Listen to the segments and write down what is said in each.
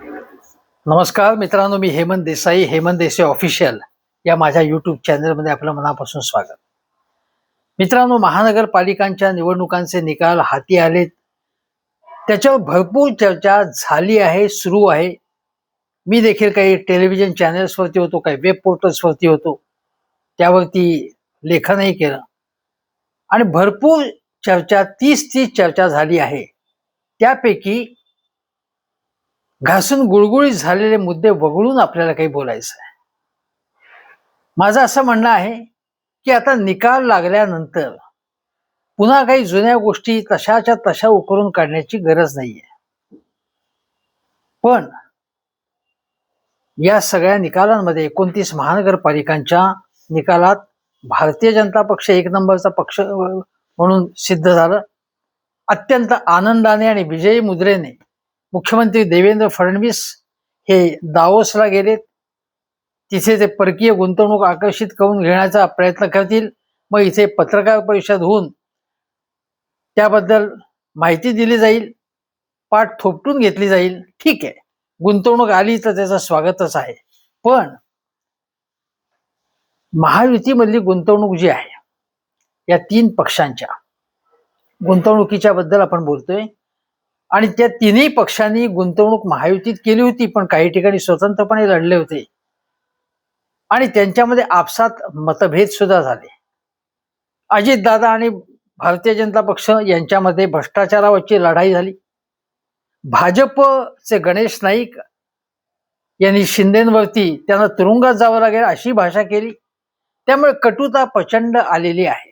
नमस्कार मित्रांनो, मी हेमंत देसाई, हेमंत देसाई ऑफिशियल या माझ्या यूट्यूब चॅनलमध्ये आपलं मनापासून स्वागत. मित्रांनो, महानगरपालिकांच्या निवडणुकांचे निकाल हाती आलेत. त्याच्यावर भरपूर चर्चा झाली आहे, सुरू आहे. मी देखील काही टेलिव्हिजन चॅनल्सवरती होतो, काही वेब पोर्टल्सवरती होतो, त्यावरती लेखनही केलं आणि भरपूर चर्चा 30 चर्चा झाली आहे. त्यापैकी घासून गुळगुळीत झालेले मुद्दे वगळून आपल्याला काही बोलायचं आहे. माझं असं म्हणणं आहे की आता निकाल लागल्यानंतर पुन्हा काही जुन्या गोष्टी तशाच्या तशा उकरून काढण्याची गरज नाहीये. पण या सगळ्या निकालांमध्ये 29 महानगरपालिकांच्या निकालात भारतीय जनता पक्ष एक नंबरचा पक्ष म्हणून सिद्ध झालं. अत्यंत आनंदाने आणि विजयी मुद्रेने मुख्यमंत्री देवेंद्र फडणवीस हे दावोसला गेलेत. तिथे ते परकीय गुंतवणूक आकर्षित करून घेण्याचा प्रयत्न करतील. मग इथे पत्रकार परिषद होऊन त्याबद्दल माहिती दिली जाईल, पाठ थोपटून घेतली जाईल. ठीक आहे, गुंतवणूक आली तर त्याचं स्वागतच आहे. पण महायुतीमधली गुंतवणूक जी आहे, या 3 पक्षांच्या गुंतवणुकीच्या बद्दल आपण बोलतोय. आणि त्या तिन्ही पक्षांनी गुंतवणूक महायुतीत केली होती, पण काही ठिकाणी स्वतंत्रपणे लढले होते आणि त्यांच्यामध्ये आपसात मतभेद सुद्धा झाले. अजितदादा आणि भारतीय जनता पक्ष यांच्यामध्ये भ्रष्टाचारावरची लढाई झाली. भाजपचे गणेश नाईक यांनी शिंदेवरती त्यांना तुरुंगात जावं लागेल अशी भाषा केली. त्यामुळे कटुता प्रचंड आलेली आहे.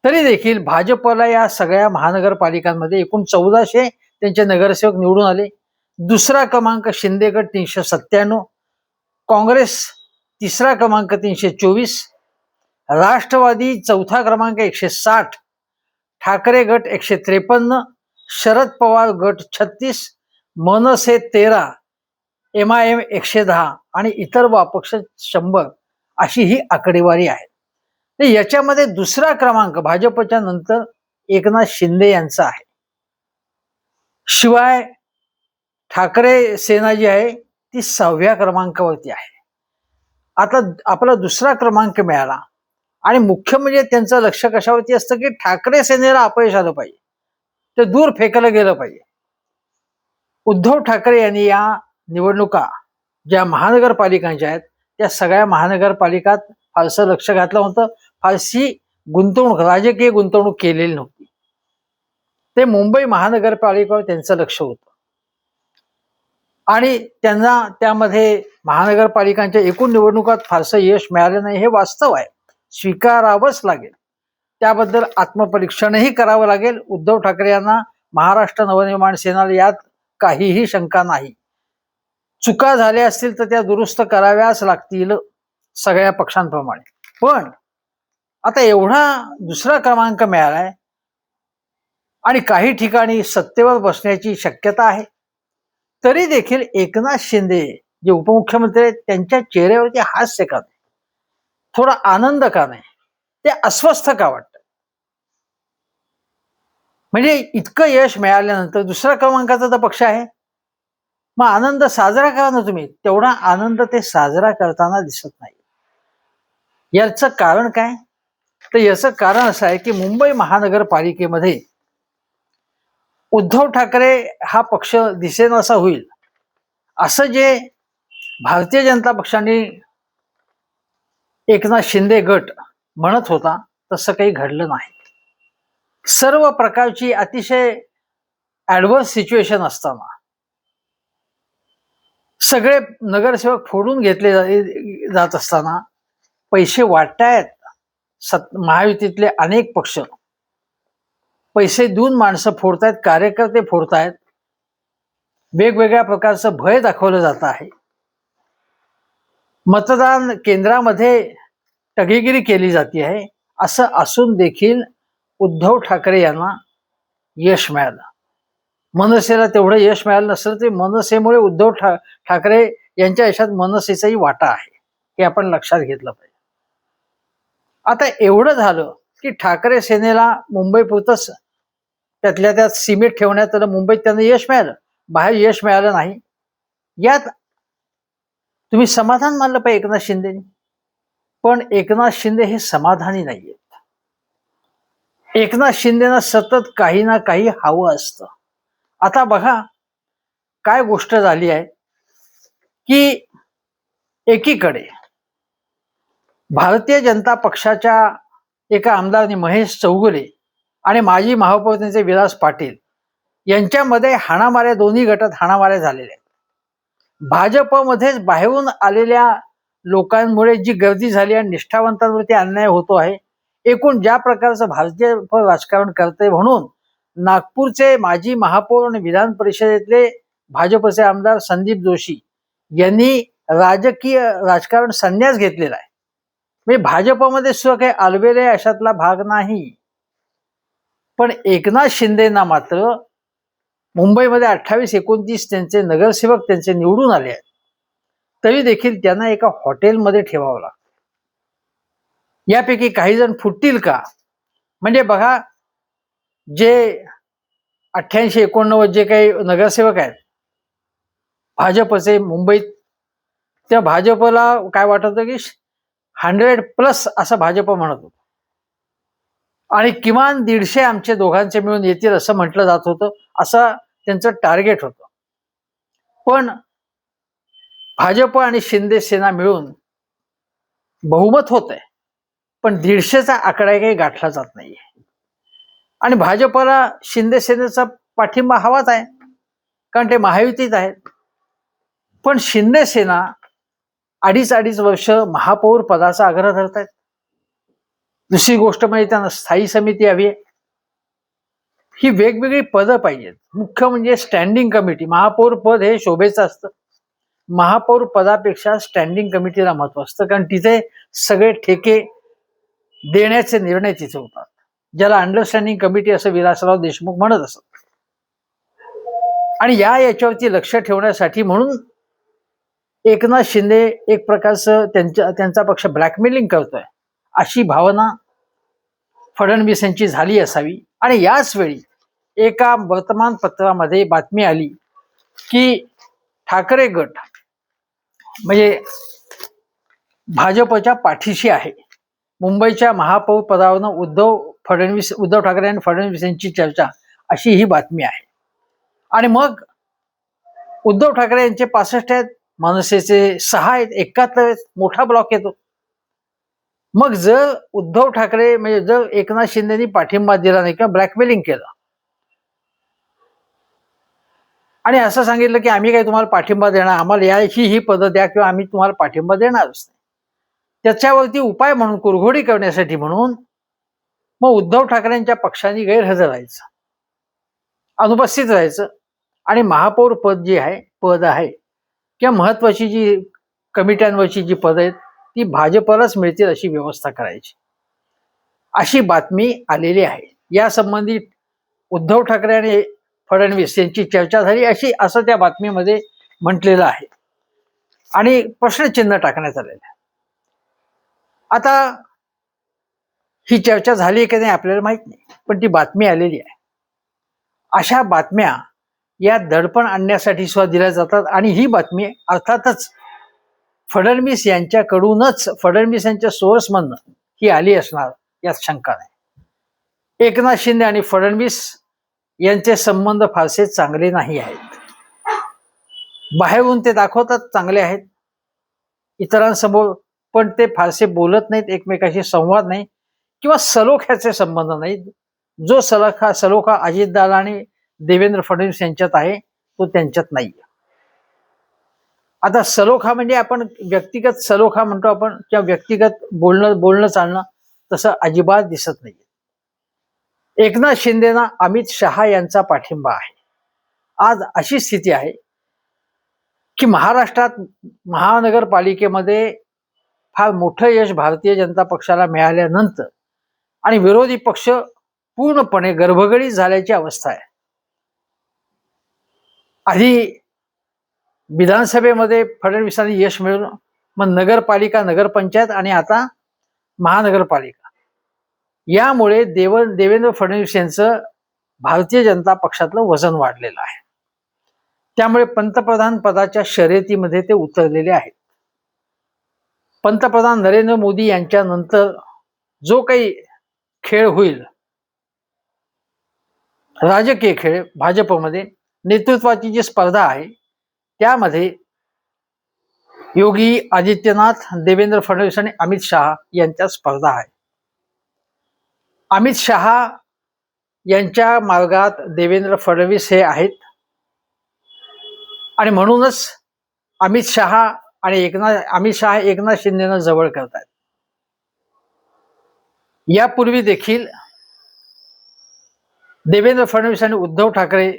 तरी देखील भाजपला या सगळ्या महानगरपालिकांमध्ये एकूण 1400 त्यांचे नगरसेवक निवडून आले. दुसरा क्रमांक शिंदे गट 397, काँग्रेस तिसरा क्रमांक 324, राष्ट्रवादी चौथा क्रमांक 160, ठाकरे गट 153, शरद पवार गट 36, मनसे 13, MIM 110 आणि इतर अपक्ष 100 अशी ही आकडेवारी आहे. याच्यामध्ये दुसरा क्रमांक भाजपच्या नंतर एकनाथ शिंदे यांचा आहे. शिवाय ठाकरे सेना जी आहे ती 6व्या क्रमांकावरती आहे. आता आपला दुसरा क्रमांक मिळाला आणि मुख्य म्हणजे त्यांचं लक्ष कशावरती असतं की ठाकरे सेनेला अपयश आलं पाहिजे, ते दूर फेकलं गेलं पाहिजे. उद्धव ठाकरे यांनी या निवडणुका ज्या महानगरपालिकांच्या आहेत त्या सगळ्या महानगरपालिकात फारसं लक्ष घातलं होतं. फारशी गुंतवणूक, राजकीय गुंतवणूक केलेली नव्हती. ते मुंबई महानगरपालिकेवर त्यांचं लक्ष होतं आणि त्यांना त्यामध्ये महानगरपालिकांच्या एकूण निवडणुकात फारसं यश मिळालं नाही, हे वास्तव आहे, स्वीकारावंच लागेल. त्याबद्दल आत्मपरीक्षणही करावं लागेल. उद्धव ठाकरे यांना महाराष्ट्र नवनिर्माण सेनेला यात काहीही शंका नाही. चुका झाल्या असतील तर त्या दुरुस्त कराव्याच लागतील सगळ्या पक्षांप्रमाणे. पण आता एवढा दुसरा क्रमांक मिळालाय आणि काही ठिकाणी सत्तेवर बसण्याची शक्यता आहे. तरी देखील एकनाथ शिंदे जे उपमुख्यमंत्री आहेत त्यांच्या चेहऱ्यावरती हास्य का नाही, थोडा आनंद का नाही, ते अस्वस्थ का वाटतं? म्हणजे इतकं यश मिळाल्यानंतर दुसऱ्या क्रमांकाचा तर पक्ष आहे, मग आनंद साजरा करा ना तुम्ही. तेवढा आनंद ते साजरा करताना दिसत नाही. याचं कारण काय? तर याचं कारण असं आहे की मुंबई महानगरपालिकेमध्ये उद्धव ठाकरे हा पक्ष दिसेनासा होईल असं जे भारतीय जनता पक्षाने एकनाथ शिंदे गट म्हणत होता तसं काही घडलं नाही. सर्व प्रकारची अतिशय ऍडव्हर्स सिच्युएशन असताना सगळे नगरसेवक फोडून घेतले जात असताना पैसे वाटतायत. महायुतीतले अनेक पक्ष पैसे देऊन माणसं फोडतायत, कार्यकर्ते फोडतायत, वेगवेगळ्या प्रकारचं भय दाखवलं जात आहे. मतदान केंद्रामध्ये टगेगिरी केली जाते आहे. असं असून देखील उद्धव ठाकरे यांना यश मिळालं. मनसेला तेवढं यश मिळालं नसलं तरी मनसेमुळे उद्धव ठाकरे यांच्या यशात मनसेचाही वाटा आहे, हे आपण लक्षात घेतलं पाहिजे. आता एवढं झालं की ठाकरे सेनेला मुंबईपुरतंच त्यातल्या त्यात सीमेत ठेवण्यात आलं. मुंबईत त्यांना यश मिळालं, बाहेर यश मिळालं नाही. यात तुम्ही समाधान मानलं पाहिजे एकनाथ शिंदेनी, पण एकनाथ शिंदे हे समाधानी नाहीयेत. एकनाथ शिंदेना सतत काही ना काही हवं असतं. आता बघा काय गोष्ट झाली आहे की एकीकडे भारतीय जनता पक्षाच्या एका आमदारांनी महेश चौगुले आणि माजी महापौर त्यांचे विलास पाटील यांच्यामध्ये हाणामाऱ्या, दोन्ही गटात हाणामाऱ्या झालेल्या आहेत. भाजपमध्येच बाहेरून आलेल्या लोकांमुळे जी गर्दी झाली आणि निष्ठावंतांवरती अन्याय होतो आहे. एकूण ज्या प्रकारचं भारतीय राजकारण करते म्हणून नागपूरचे माजी महापौर आणि विधान परिषदेतले भाजपचे आमदार संदीप जोशी यांनी राजकीय राजकारण संन्यास घेतलेला आहे. म्हणजे भाजपमध्ये सुद्धा काही आलबेले अशातला भाग नाही. पण एकनाथ शिंदेना मात्र मुंबईमध्ये 28-29 त्यांचे नगरसेवक त्यांचे निवडून आले आहेत, तरी देखील त्यांना एका हॉटेलमध्ये ठेवावं लागतं. यापैकी काही जण फुटतील का? म्हणजे बघा, जे 88-89 जे काही नगरसेवक आहेत भाजपचे मुंबईत, त्या भाजपला काय वाटत होतं की 100+ असं भाजप म्हणत होतं आणि किमान 150 आमचे दोघांचे मिळून येतील असं म्हटलं जात होतं. असं त्यांचं टार्गेट होतं. पण भाजप आणि शिंदे सेना मिळून बहुमत होत आहे, पण 150चा आकडा काही गाठला जात नाहीये. आणि भाजपला शिंदे सेनेचा पाठिंबा हवाच आहे, कारण ते महायुतीत आहेत. पण शिंदे सेना 2.5 वर्ष महापौर पदाचा आग्रह धरत आहेत. दुसरी गोष्ट म्हणजे त्यांना स्थायी समिती हवी आहे. ही वेगवेगळी पदं पाहिजेत. मुख्य म्हणजे स्टँडिंग कमिटी. महापौर पद हे शोभेचं असतं. महापौर पदापेक्षा स्टँडिंग कमिटीला महत्व असतं, कारण तिथे सगळे ठेके देण्याचे निर्णय तिथे होतात, ज्याला अंडरस्टँडिंग कमिटी असं विलासराव देशमुख म्हणत असत. आणि याच्यावरती लक्ष ठेवण्यासाठी म्हणून एकनाथ शिंदे एक प्रकारचं त्यांचा पक्ष ब्लॅकमेलिंग करतोय अशी भावना फडणवीस यांची झाली असावी. आणि याच वेळी एका वर्तमानपत्रामध्ये बातमी आली की ठाकरे गट म्हणजे भाजपच्या पाठीशी आहे. मुंबईच्या महापौर पदावरून उद्धव ठाकरे आणि फडणवीस यांची चर्चा, अशी ही बातमी आहे. आणि मग उद्धव ठाकरे यांचे 65 आहेत, मनसेचे 6 आहेत, 71 आहेत, मोठा ब्लॉक येतो. मग जर उद्धव ठाकरे म्हणजे जर एकनाथ शिंदेनी पाठिंबा दिला नाही किंवा ब्लॅकमेलिंग केलं आणि असं सांगितलं की आम्ही काही तुम्हाला पाठिंबा देणार, आम्हाला याची ही पदं द्या किंवा आम्ही तुम्हाला पाठिंबा देणारच नाही, त्याच्यावरती उपाय म्हणून कुरघोडी करण्यासाठी म्हणून मग उद्धव ठाकरेंच्या पक्षाने गैरहजर राहायचं, अनुपस्थित राहायचं आणि महापौर पद आहे किंवा महत्वाची जी कमिट्यांवरची जी पद आहेत ती भाजपलाच मिळतील अशी व्यवस्था करायची, अशी बातमी आलेली आहे. या संबंधी उद्धव ठाकरे आणि फडणवीस यांची चर्चा झाली असं त्या बातमीमध्ये म्हटलेलं आहे आणि प्रश्नचिन्ह टाकण्यात आलेलं आहे. आता ही चर्चा झाली की नाही आपल्याला माहित नाही, पण ती बातमी आलेली आहे. अशा बातम्या या दडपण आणण्यासाठी सुद्धा दिल्या जातात आणि ही बातमी अर्थातच फडणवीस यांच्याकडूनच, फडणवीस यांच्या सोर्समधनं ही आली असणार यात शंका नाही. एकनाथ शिंदे आणि फडणवीस यांचे संबंध फारसे चांगले नाही आहेत. बाहेरून ते दाखवतात चांगले आहेत इतरांसमोर, पण ते फारसे बोलत नाहीत, एकमेकाशी संवाद नाही किंवा सलोख्याचे संबंध नाहीत. जो सलोखा अजितदादा आणि देवेंद्र फडणवीस यांच्यात आहे तो त्यांच्यात नाही. आता सलोखा म्हणजे आपण व्यक्तिगत सलोखा म्हणतो आपण, किंवा व्यक्तिगत बोलणं चालणं, तसं अजिबात दिसत नाही. एकनाथ शिंदेना अमित शहा यांचा पाठिंबा आहे. आज अशी स्थिती आहे की महाराष्ट्रात महानगरपालिकेमध्ये फार मोठं यश भारतीय जनता पक्षाला मिळाल्यानंतर आणि विरोधी पक्ष पूर्णपणे गर्भगडीत झाल्याची अवस्था आहे. आधी विधानसभेमध्ये फडणवीसांनी यश मिळवलं, मग नगरपालिका, नगरपंचायत आणि आता महानगरपालिका. यामुळे देवेंद्र फडणवीस यांचं भारतीय जनता पक्षातलं वजन वाढलेलं आहे. त्यामुळे पंतप्रधान पदाच्या शर्यतीमध्ये ते उतरलेले आहेत. पंतप्रधान नरेंद्र मोदी यांच्यानंतर जो काही खेळ होईल, राजकीय खेळ भाजपमध्ये, नेतृत्वाची जी स्पर्धा आहे त्यामध्ये योगी आदित्यनाथ, देवेंद्र फडणवीस आणि अमित शहा यांच्यात स्पर्धा आहे. अमित शहा यांच्या मार्गात देवेंद्र फडणवीस हे आहेत आणि म्हणूनच अमित शहा एकनाथ शिंदेना जवळ करतात. यापूर्वी देखील देवेंद्र फडणवीस आणि उद्धव ठाकरे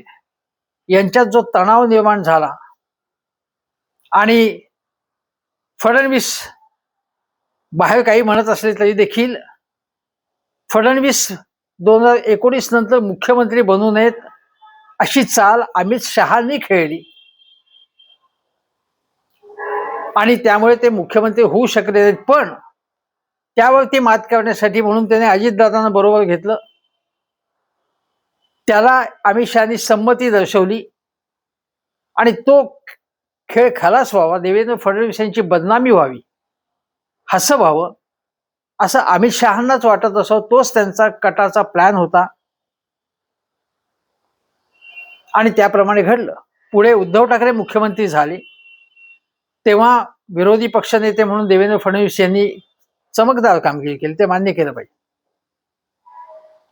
यांच्यात जो तणाव निर्माण झाला आणि फडणवीस बाहेर काही म्हणत असले तरी देखील फडणवीस 2019 नंतर मुख्यमंत्री बनू नयेत अशी चाल अमित शहांनी खेळली आणि त्यामुळे ते मुख्यमंत्री होऊ शकले नाहीत. पण त्यावरती मात करण्यासाठी म्हणून त्याने अजितदादांना बरोबर घेतलं. त्याला अमित शहानी संमती दर्शवली आणि तो खेळ खलास व्हावा, देवेंद्र फडणवीस यांची बदनामी व्हावी, असं व्हावं असं अमित शहांनाच वाटत असावं. तोच त्यांचा कटाचा प्लॅन होता आणि त्याप्रमाणे घडलं. पुढे उद्धव ठाकरे मुख्यमंत्री झाले तेव्हा विरोधी पक्षनेते म्हणून देवेंद्र फडणवीस यांनी चमकदार कामगिरी केली, ते मान्य केलं पाहिजे.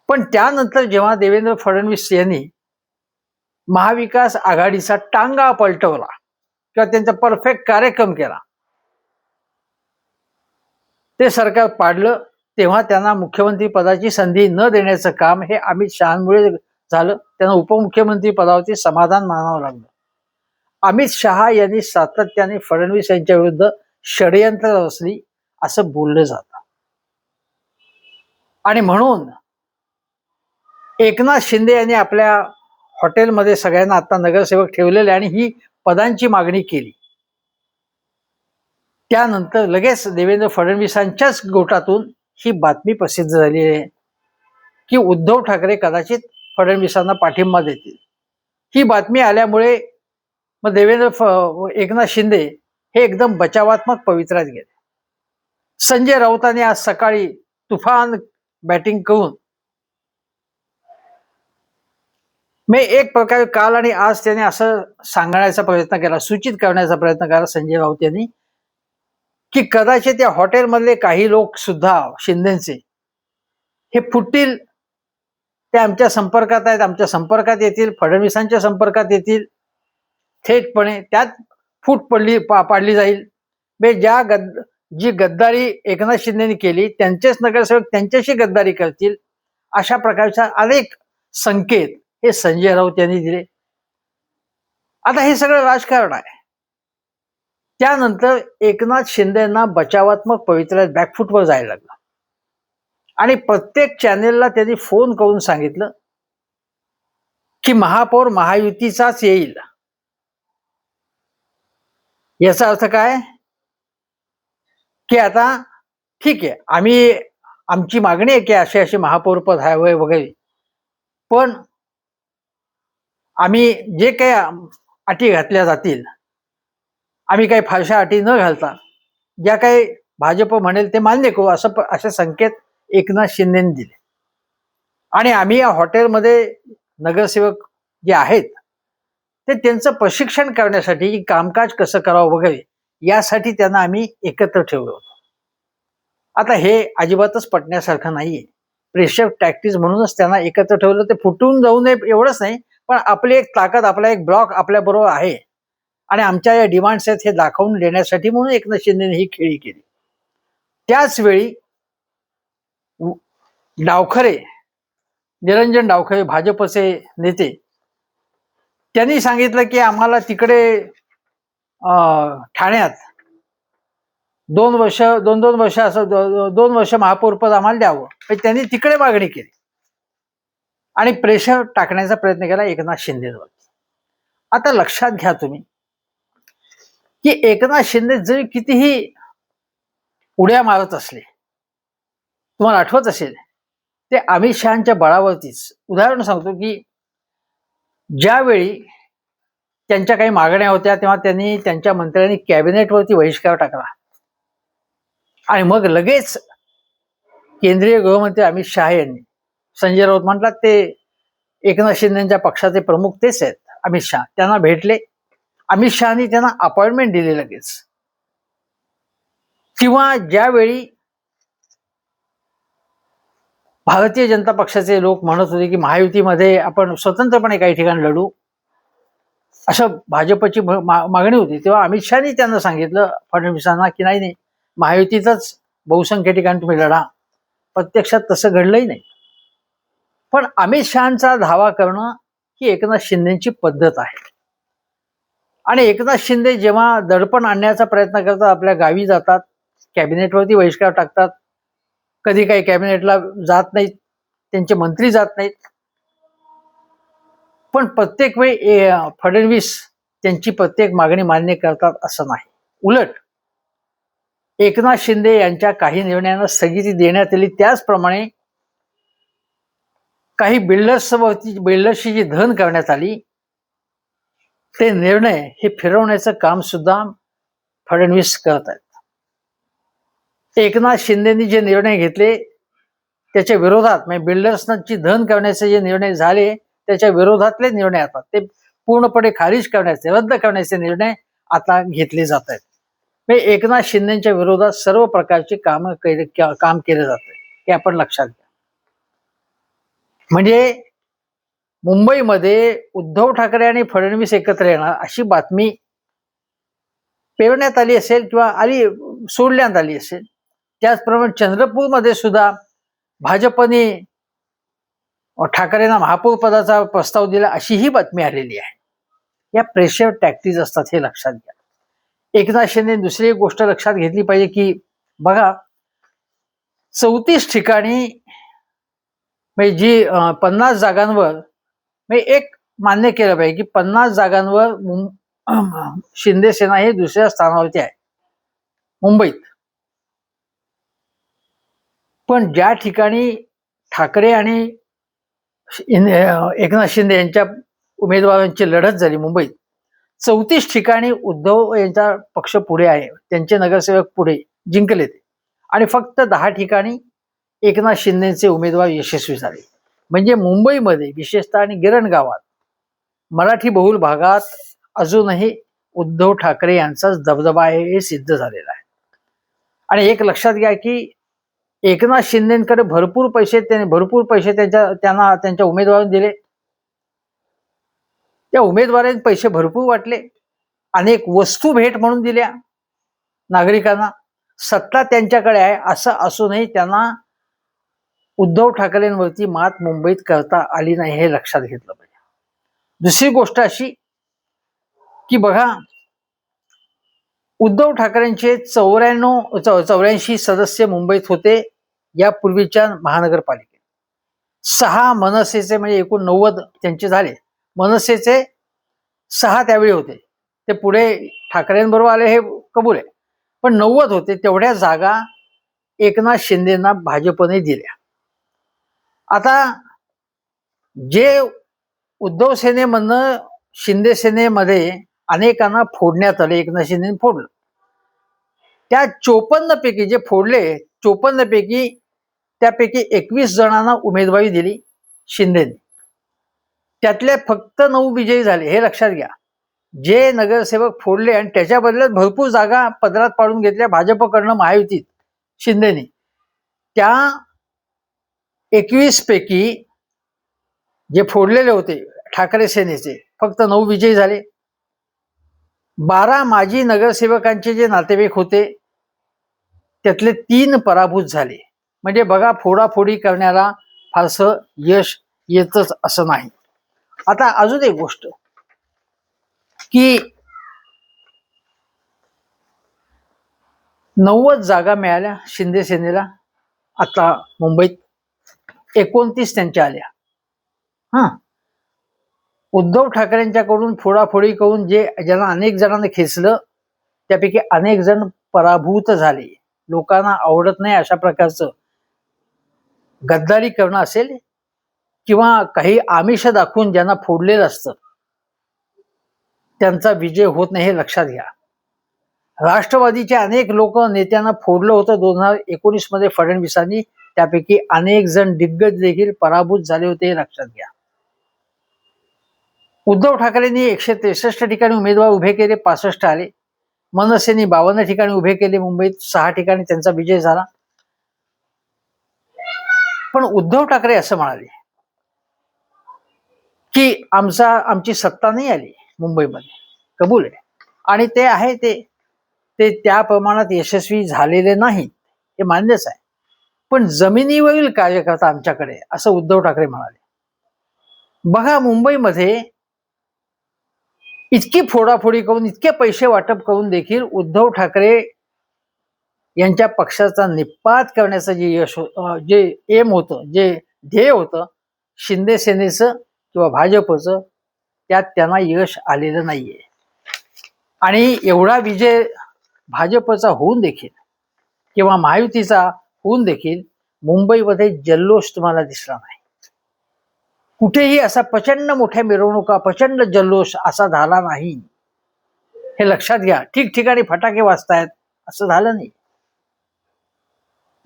पण त्यानंतर जेव्हा देवेंद्र फडणवीस यांनी महाविकास आघाडीचा टांगा पलटवला किंवा त्यांचा परफेक्ट कार्यक्रम केला, ते सरकार पाडलं, तेव्हा त्यांना मुख्यमंत्री पदाची संधी न देण्याचं काम हे अमित शहांमुळे झालं. त्यांना उपमुख्यमंत्री पदावरती समाधान मानावं लागलं. अमित शहा यांनी सातत्याने फडणवीस यांच्या विरुद्ध षडयंत्र रचली असं बोललं जातं आणि म्हणून एकनाथ शिंदे यांनी आपल्या हॉटेलमध्ये सगळ्यांना आता नगरसेवक ठेवलेले आणि ही पदांची मागणी केली. त्यानंतर लगेच देवेंद्र फडणवीसांच्याच गोटातून ही बातमी प्रसिद्ध झाली आहे की उद्धव ठाकरे कदाचित फडणवीसांना पाठिंबा देतील. ही बातमी आल्यामुळे मग एकनाथ शिंदे हे एकदम बचावात्मक पवित्र्यात गेले. संजय राऊतांनी आज सकाळी तुफान बॅटिंग करून एक प्रकारे काल आणि आज त्याने असं सांगण्याचा प्रयत्न केला, सूचित करण्याचा प्रयत्न केला संजय राऊत यांनी, की कदाचित या हॉटेलमधले काही लोक सुद्धा शिंदेचे हे फुटतील, ते आमच्या संपर्कात आहेत, आमच्या संपर्कात येतील, फडणवीसांच्या संपर्कात येतील, थेटपणे त्यात फूट पाडली जाईल. जी गद्दारी एकनाथ शिंदेनी केली त्यांचेच नगरसेवक त्यांच्याशी गद्दारी करतील, अशा प्रकारच्या अनेक संकेत हे संजय राऊत यांनी दिले. आता हे सगळं राजकारण आहे. त्यानंतर एकनाथ शिंदेना बचावात्मक पवित्र्यात बॅकफुटवर जायला लागलं आणि प्रत्येक चॅनेलला त्यांनी फोन करून सांगितलं की महापौर महायुतीचाच येईल. याचा अर्थ काय की आता ठीक आहे, आमची मागणी आहे की अशी महापौर पद हवंय वगैरे, पण आम्ही जे काही अटी घातल्या जातील, आम्ही काही फारशा अटी न घालता ज्या काही भाजप म्हणेल ते मान्य करू, असे संकेत एकनाथ शिंदेने दिले. आणि आम्ही या हॉटेलमध्ये नगरसेवक जे आहेत ते त्यांचं प्रशिक्षण करण्यासाठी, कामकाज कसं करावं वगैरे, यासाठी त्यांना आम्ही एकत्र ठेवलं होतं. आता हे अजिबातच पटण्यासारखं नाहीये. प्रेशर टॅक्टिक्स म्हणूनच त्यांना एकत्र ठेवलं. ते फुटून जाऊ नये एवढंच नाही, पण आपली एक ताकद, आपला एक ब्लॉक आपल्या बरोबर आहे आणि आमच्या या डिमांड्स आहेत हे दाखवून देण्यासाठी म्हणून एकनाथ शिंदेने ही खेळी केली. त्याच वेळी डावखरे, निरंजन डावखरे भाजपचे नेते, त्यांनी सांगितलं की आम्हाला तिकडे ठाण्यात 2 वर्ष महापौर पद आम्हाला द्यावं, त्यांनी तिकडे मागणी केली आणि प्रेशर टाकण्याचा प्रयत्न केला एकनाथ शिंदेवर. आता लक्षात घ्या तुम्ही की एकनाथ शिंदे जरी कितीही उड्या मारत असले, तुम्हाला आठवत असेल ते अमित शहाच्या बळावरतीच. उदाहरण सांगतो की ज्यावेळी त्यांच्या काही मागण्या होत्या तेव्हा त्यांनी त्यांच्या मंत्र्यांनी कॅबिनेटवरती बहिष्कार टाकला आणि मग लगेच केंद्रीय गृहमंत्री अमित शहा यांनी, संजय राऊत म्हटलं ते एकनाथ शिंदेच्या पक्षाचे प्रमुख तेच आहेत अमित शहा, त्यांना भेटले. अमित शहानी त्यांना अपॉइंटमेंट दिली लगेच. किंवा ज्यावेळी भारतीय जनता पक्षाचे लोक म्हणत होते की महायुतीमध्ये आपण स्वतंत्रपणे काही ठिकाणी लढू, असं भाजपची मागणी होती, तेव्हा अमित शहानी त्यांना सांगितलं फडणवीसांना की नाही महायुतीतच बहुसंख्य ठिकाणी तुम्ही लढा. प्रत्यक्षात तसं घडलंही नाही. पण अमित शहाचा धावा करणं ही एकनाथ शिंदेची पद्धत आहे. आणि एकनाथ शिंदे जेव्हा दडपण आणण्याचा प्रयत्न करतात, आपल्या गावी जातात, कॅबिनेटवरती बहिष्कार टाकतात, कधी काही कॅबिनेटला जात नाहीत, त्यांचे मंत्री जात नाहीत. पण प्रत्येक वेळी फडणवीस त्यांची प्रत्येक मागणी मान्य करतात असं नाही. उलट एकनाथ शिंदे यांच्या काही निर्णयांना स्थगिती देण्यात आली. त्याचप्रमाणे काही बिल्डर्सची जी धन करण्यात आली, ते निर्णय हे फिरवण्याचं काम सुद्धा फडणवीस करत आहेत. एकनाथ शिंदेनी जे निर्णय घेतले त्याच्या विरोधात, म्हणजे बिल्डर्सची धन करण्याचे जे निर्णय झाले त्याच्या विरोधातले निर्णय आता ते पूर्णपणे खारिज करण्याचे, रद्द करण्याचे निर्णय आता घेतले जात आहेत. म्हणजे एकनाथ शिंदेच्या विरोधात सर्व प्रकारचे काम केले जाते, हे आपण लक्षात घ्या. म्हणजे मुंबईमध्ये उद्धव ठाकरे आणि फडणवीस एकत्र येणार अशी बातमी पेरण्यात आली असेल किंवा सोडण्यात आली असेल. त्याचप्रमाणे चंद्रपूरमध्ये सुद्धा भाजपने ठाकरेंना महापौर पदाचा प्रस्ताव दिला अशी ही बातमी आलेली आहे. या प्रेशर टॅक्टिक्स असतात, हे लक्षात घ्या. एकनाथ शिंदे दुसरी एक गोष्ट लक्षात घेतली पाहिजे की बघा 34 ठिकाणी म्हणजे जी 50 जागांवर, म्हणजे एक मान्य केलं पाहिजे की 50 जागांवर शिंदे सेना हे दुसऱ्या स्थानावरती आहे मुंबईत. पण ज्या ठिकाणी ठाकरे आणि एकनाथ शिंदे यांच्या उमेदवारांची लढत झाली मुंबईत, 34 ठिकाणी उद्धव यांचा पक्ष पुढे आहे, त्यांचे नगरसेवक पुढे जिंकले ते, आणि फक्त 10 ठिकाणी एकनाथ शिंदेचे उमेदवार यशस्वी झाले. म्हणजे मुंबईमध्ये विशेषतः आणि गिरण गावात मराठी बहुल भागात अजूनही उद्धव ठाकरे यांचाच दबदबा आहे, हे सिद्ध झालेलं आहे. आणि एक लक्षात घ्या की एकनाथ शिंदेकडे भरपूर पैसे त्यांना त्यांच्या उमेदवारांनी दिले. त्या उमेदवारांनी पैसे भरपूर वाटले, अनेक वस्तू भेट म्हणून दिल्या नागरिकांना. सत्ता त्यांच्याकडे आहे असं असूनही त्यांना उद्धव ठाकरेंवरती मात मुंबईत करता आली नाही, हे लक्षात घेतलं पाहिजे. दुसरी गोष्ट अशी की बघा उद्धव ठाकरेंचे 84 सदस्य मुंबईत होते यापूर्वीच्या महानगरपालिकेत. 6 मनसेचे, म्हणजे एकूण 90 त्यांचे झाले. मनसेचे 6 त्यावेळी होते, ते पुढे ठाकरेंबरोबर आले हे कबूल आहे, पण 90 होते. तेवढ्या जागा एकनाथ शिंदेना भाजपने दिल्या. आता जे उद्धव सेनेमधनं शिंदे सेनेमध्ये अनेकांना फोडण्यात आले, एकनाथ शिंदेने फोडलं. त्या 54 पैकी जे फोडले, 54 पैकी त्यापैकी 21 जणांना उमेदवारी दिली शिंदेने. त्यातले फक्त 9 विजयी झाले, हे लक्षात घ्या. जे नगरसेवक फोडले आणि त्याच्या बदल्यात भरपूर जागा पदरात पाडून घेतल्या भाजपकडनं महायुतीत शिंदेने, त्या 21 पैकी जे फोडलेले होते ठाकरे सेनेचे फक्त 9 विजयी झाले. 12 माजी नगरसेवकांचे जे नातेवाईक होते त्यातले 3 पराभूत झाले. म्हणजे बघा फोडाफोडी करण्याला फारसं यश येतच असं नाही. आता अजून एक गोष्ट की 90 जागा मिळाल्या शिंदे सेनेला आता मुंबईत, 29 त्यांच्या आल्या. उद्धव ठाकरेंच्याकडून फोडाफोडी करून ज्यांना अनेक जणांना खेचलं त्यापैकी अनेक जण पराभूत झाले. लोकांना आवडत नाही अशा प्रकारचं गद्दारी करणं असेल किंवा काही आमिष दाखवून ज्यांना फोडलेलं असतं त्यांचा विजय होत नाही हे लक्षात घ्या. राष्ट्रवादीचे अनेक लोक नेत्यांना फोडलं होतं 2019 मध्ये फडणवीसांनी. त्यापैकी अनेक जण दिग्गज देखील पराभूत झाले होते हे लक्षात घ्या. उद्धव ठाकरेंनी 163 ठिकाणी उमेदवार उभे केले, 65 आले. मनसेने 52 ठिकाणी उभे केले, मुंबईत 6 ठिकाणी त्यांचा विजय झाला. पण उद्धव ठाकरे असं म्हणाले की आमची सत्ता नाही आली मुंबईमध्ये, कबूल आहे, आणि ते आहे ते त्या प्रमाणात यशस्वी झालेले नाहीत, हे मान्यच आहे. पण जमिनीवरील कार्यकर्ता आमच्याकडे, असं उद्धव ठाकरे म्हणाले. बघा, मुंबईमध्ये इतकी फोडाफोडी करून, इतके पैसे वाटप करून देखील उद्धव ठाकरे यांच्या पक्षाचा निपात करण्याचं जे यश, जे एम होतं, जे ध्येय होतं शिंदे सेनेचं किंवा भाजपचं, त्यात त्यांना यश आलेलं नाहीये. आणि एवढा विजय भाजपचा होऊन देखील किंवा महायुतीचा होऊन देखील मुंबईमध्ये जल्लोष तुम्हाला दिसला नाही. कुठेही असा प्रचंड मोठ्या मिरवणुका, प्रचंड जल्लोष असा झाला नाही, हे लक्षात घ्या. ठिकठिकाणी फटाके वाजतायत असं झालं नाही.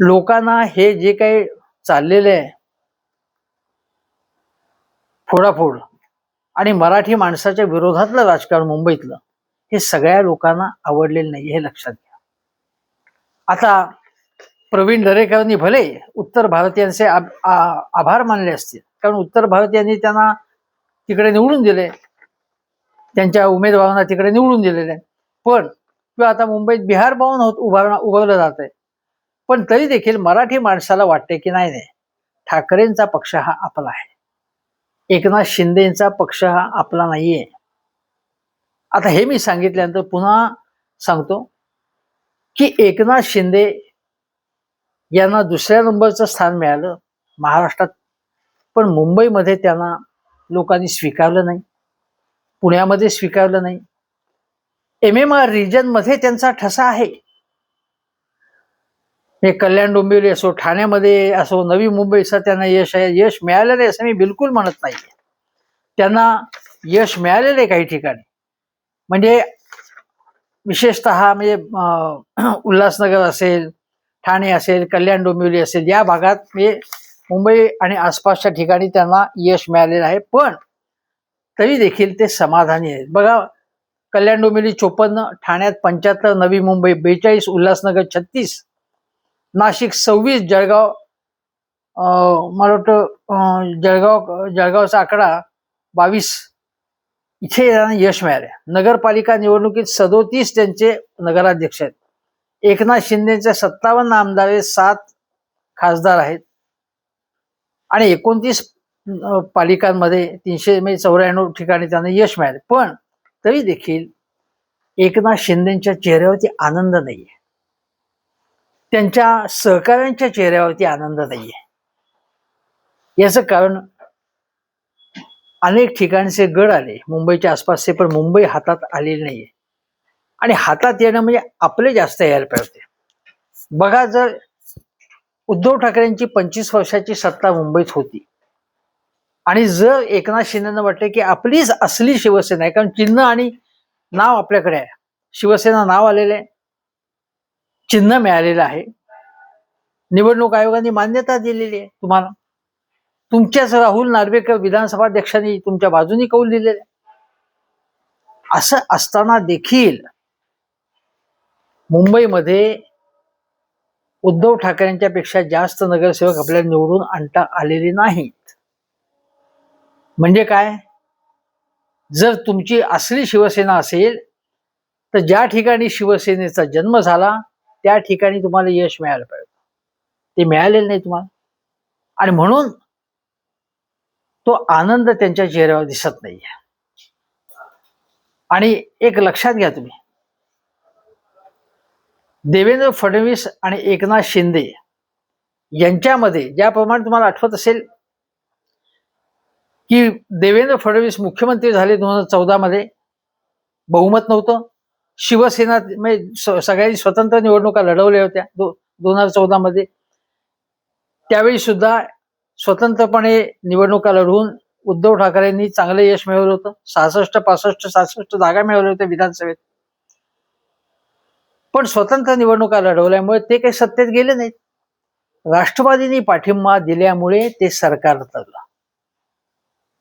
लोकांना हे जे काही चाललेलं आहे फोडाफोड आणि मराठी माणसाच्या विरोधातलं राजकारण मुंबईतलं, हे सगळ्या लोकांना आवडलेलं नाही, हे लक्षात घ्या. आता प्रवीण दरेकरांनी भले उत्तर भारतीयांचे आभार मानले असतील, कारण उत्तर भारतीयांनी त्यांना तिकडे निवडून दिले, त्यांच्या उमेदवारांना तिकडे निवडून दिलेले. पण किंवा आता मुंबईत बिहार भवन उभारलं जात आहे, पण तरी देखील मराठी माणसाला वाटते की नाही नाही, ठाकरेंचा पक्ष हा आपला आहे, एकनाथ शिंदेचा पक्ष हा आपला नाहीये. आता हे मी सांगितल्यानंतर पुन्हा सांगतो की एकनाथ शिंदे यांना दुसऱ्या नंबरचं स्थान मिळालं महाराष्ट्रात, पण मुंबईमध्ये त्यांना लोकांनी स्वीकारलं नाही, पुण्यामध्ये स्वीकारलं नाही. MMR रिजन मध्ये त्यांचा ठसा आहे. हे कल्याण डोंबिवली असो, ठाण्यामध्ये असो, नवी मुंबईचं त्यांना यश आहे. यश मिळालेलं आहे असं मी बिलकुल म्हणत नाही. त्यांना यश मिळालेलं आहे काही ठिकाणी, म्हणजे विशेषतः म्हणजे उल्हासनगर असेल, ठाणे असेल, कल्याण डोंबिवली असेल, या भागात म्हणजे मुंबई आणि आसपासच्या ठिकाणी त्यांना यश मिळालेलं आहे. पण तरी देखील ते समाधानी आहेत. बघा, कल्याण डोंबिवली 54, ठाण्यात 75, नवी मुंबई 42, उल्हासनगर 36, नाशिक 26, जळगाव मला वाटतं जळगावचा आकडा 22, इथे त्यांना यश मिळाले. नगरपालिका निवडणुकीत 37 त्यांचे नगराध्यक्ष आहेत. एकनाथ शिंदेचे 57 आमदार आहेत, 7 खासदार आहेत आणि 29 पालिकांमध्ये 394 ठिकाणी त्यांना यश मिळाले. पण तरी देखील एकनाथ शिंदेच्या चेहऱ्यावरती आनंद नाहीये, त्यांच्या सहकाऱ्यांच्या चेहऱ्यावरती आनंद नाहीये. याचं कारण अनेक ठिकाणचे गड आले मुंबईच्या आसपासचे, पण मुंबई हातात आलेली नाहीये. आणि हातात येणं म्हणजे आपले जास्त यायला पाहिजे. बघा, जर उद्धव ठाकरेंची 25 वर्षाची सत्ता मुंबईत होती आणि जर एकनाथ शिंदेना वाटले की आपलीच असली शिवसेना आहे, कारण चिन्ह आणि नाव आपल्याकडे आहे, शिवसेना नाव आलेलं आहे, चिन्ह मिळालेलं आहे, निवडणूक आयोगाने मान्यता दिलेली आहे तुम्हाला, तुमच्याच राहुल नार्वेकर विधानसभा अध्यक्षांनी तुमच्या बाजूनी कौल दिलेले आहे. असं असताना देखील मुंबईमध्ये उद्धव ठाकरेंच्या पेक्षा जास्त नगरसेवक आपल्याला निवडून आणता आलेले नाहीत. म्हणजे काय, जर तुमची असली शिवसेना असेल तर ज्या ठिकाणी शिवसेनेचा जन्म झाला त्या ठिकाणी तुम्हाला यश मिळालं पाहिजे, ते मिळालेलं नाही तुम्हाला. आणि म्हणून तो आनंद त्यांच्या चेहऱ्यावर दिसत नाही. आणि एक लक्षात घ्या तुम्ही, देवेंद्र फडणवीस आणि एकनाथ शिंदे यांच्यामध्ये ज्याप्रमाणे तुम्हाला आठवत असेल की देवेंद्र फडणवीस मुख्यमंत्री झाले 2014 मध्ये, बहुमत नव्हतं, शिवसेना म्हणजे सगळ्यांनी स्वतंत्र निवडणुका लढवल्या होत्या 2014 मध्ये, त्यावेळी सुद्धा स्वतंत्रपणे निवडणुका लढवून उद्धव ठाकरेंनी चांगलं यश मिळवलं होतं. 66, 65, 66 जागा मिळवल्या होत्या विधानसभेत. पण स्वतंत्र निवडणुका लढवल्यामुळे ते काही सत्तेत गेले नाहीत. राष्ट्रवादींनी पाठिंबा दिल्यामुळे ते सरकार तरलं.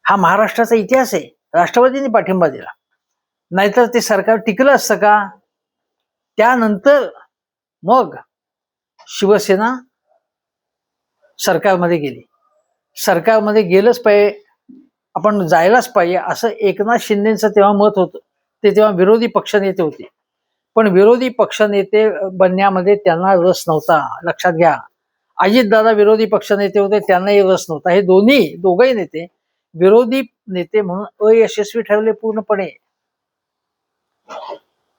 हा महाराष्ट्राचा इतिहास आहे. राष्ट्रवादींनी पाठिंबा दिला, नाहीतर ते सरकार टिकलं असतं का? त्यानंतर मग शिवसेना सरकारमध्ये गेली. सरकारमध्ये गेलंच पाहिजे, आपण जायलाच पाहिजे असं एकनाथ शिंदेचं तेव्हा मत होतं. ते तेव्हा विरोधी पक्षनेते होते. पण विरोधी पक्षनेते बनण्यामध्ये त्यांना रस नव्हता. लक्षात घ्या, अजितदादा विरोधी पक्षनेते होते, त्यांनाही रस नव्हता. हे दोघंही नेते विरोधी नेते म्हणून अयशस्वी ठरले पूर्णपणे.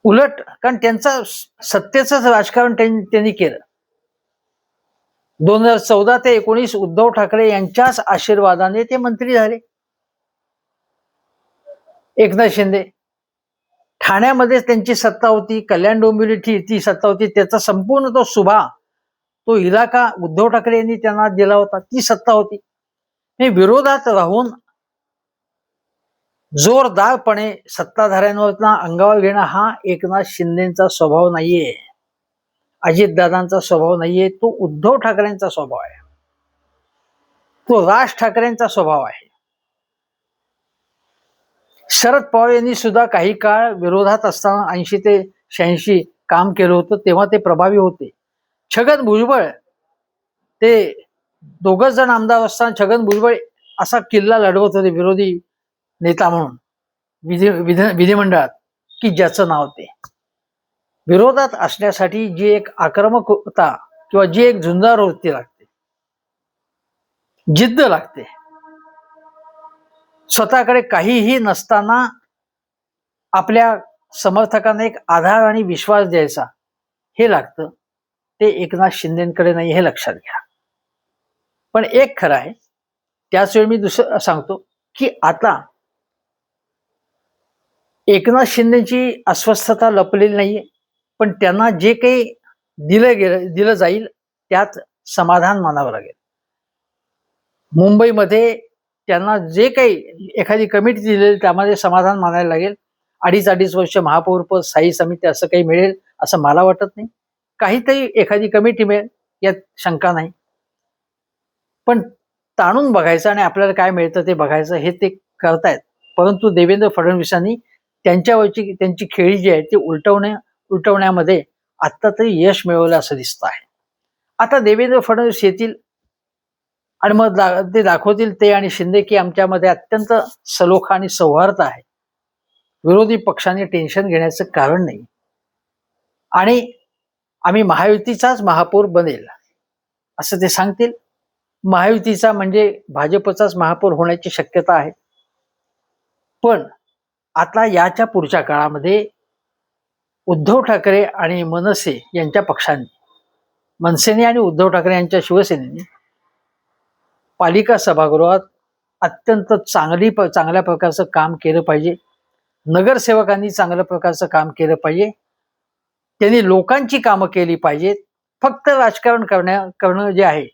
उलट कारण त्यांचं सत्तेच राजकारण त्यांनी केलं. 2014 ते 19 उद्धव ठाकरे यांच्याच आशीर्वादाने ते मंत्री झाले. एकनाथ शिंदे ठाण्यामध्ये त्यांची सत्ता होती, कल्याण डोंबिवली ती सत्ता होती. त्याचा संपूर्ण तो सुभा, तो इलाका उद्धव ठाकरे यांनी त्यांना दिला होता, ती सत्ता होती. हे विरोधात राहून जोरदारपणे सत्ताधाऱ्यांवर अंगावर घेणं हा एकनाथ शिंदेचा स्वभाव नाहीये, अजितदादांचा स्वभाव नाहीये, तो उद्धव ठाकरेंचा स्वभाव आहे, तो राज ठाकरेंचा स्वभाव आहे. शरद पवार यांनी सुद्धा काही काळ विरोधात असताना 80 ते 86 काम केलं होतं, तेव्हा ते प्रभावी होते. छगन भुजबळ, ते दोघच जण आमदार असताना छगन भुजबळ असा किल्ला लढवत होते विरोधी नेता म्हणून विधिमंडळात, की ज्याचं नाव ते. विरोधात असण्यासाठी जी एक आक्रमकता किंवा जी एक झुंजार वृत्ती लागते, जिद्द लागते, स्वतःकडे काहीही नसताना आपल्या समर्थकांना एक आधार आणि विश्वास द्यायचा, हे लागतं. ते एकनाथ शिंदेकडे नाही, हे लक्षात घ्या. पण एक खरं आहे, त्याच वेळी मी दुसरं सांगतो की आता एकनाथ शिंदेची अस्वस्थता लपलेली नाहीये, पण त्यांना जे काही दिलं जाईल त्यात समाधान मानावं लागेल. मुंबईमध्ये त्यांना जे काही एखादी कमिटी दिलेली त्यामध्ये समाधान मानायला लागेल. 2.5 वर्ष महापौरपद, स्थायी समिती असं काही मिळेल असं मला वाटत नाही. काहीतरी एखादी कमिटी मिळेल यात शंका नाही. पण ताणून बघायचं आणि आपल्याला काय मिळतं ते बघायचं, हे ते करतायत. परंतु देवेंद्र फडणवीसांनी त्यांची खेळी जी आहे ती उलटवण्यामध्ये आत्ता तरी यश मिळवलं असं दिसतं आहे. आता देवेंद्र फडणवीस येतील आणि मग ते दाखवतील, ते आणि शिंदे, की आमच्यामध्ये अत्यंत सलोखा आणि सौहार्द आहे, विरोधी पक्षाने टेन्शन घेण्याचं कारण नाही, आणि आम्ही महायुतीचाच महापौर बनेल असं ते सांगतील. महायुतीचा म्हणजे भाजपचाच महापौर होण्याची शक्यता आहे. पण आता याच्या पुढच्या काळामध्ये उद्धव ठाकरे आणि मनसे यांच्या पक्षांनी, मनसेने आणि उद्धव ठाकरे यांच्या शिवसेनेने पालिका सभागृहात अत्यंत चांगल्या प्रकारचं काम केलं पाहिजे. नगरसेवकांनी चांगल्या प्रकारचं काम केलं पाहिजे. त्यांनी लोकांची कामं केली पाहिजेत. फक्त राजकारण करणं जे आहे,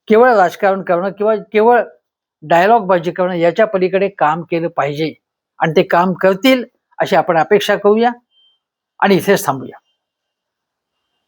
केवळ राजकारण करणं किंवा केवळ डायलॉग बाजी करणं, याच्या पलीकडे काम केलं पाहिजे. आणि ते काम करतील अशी आपण अपेक्षा करूया आणि इथेच थांबूया.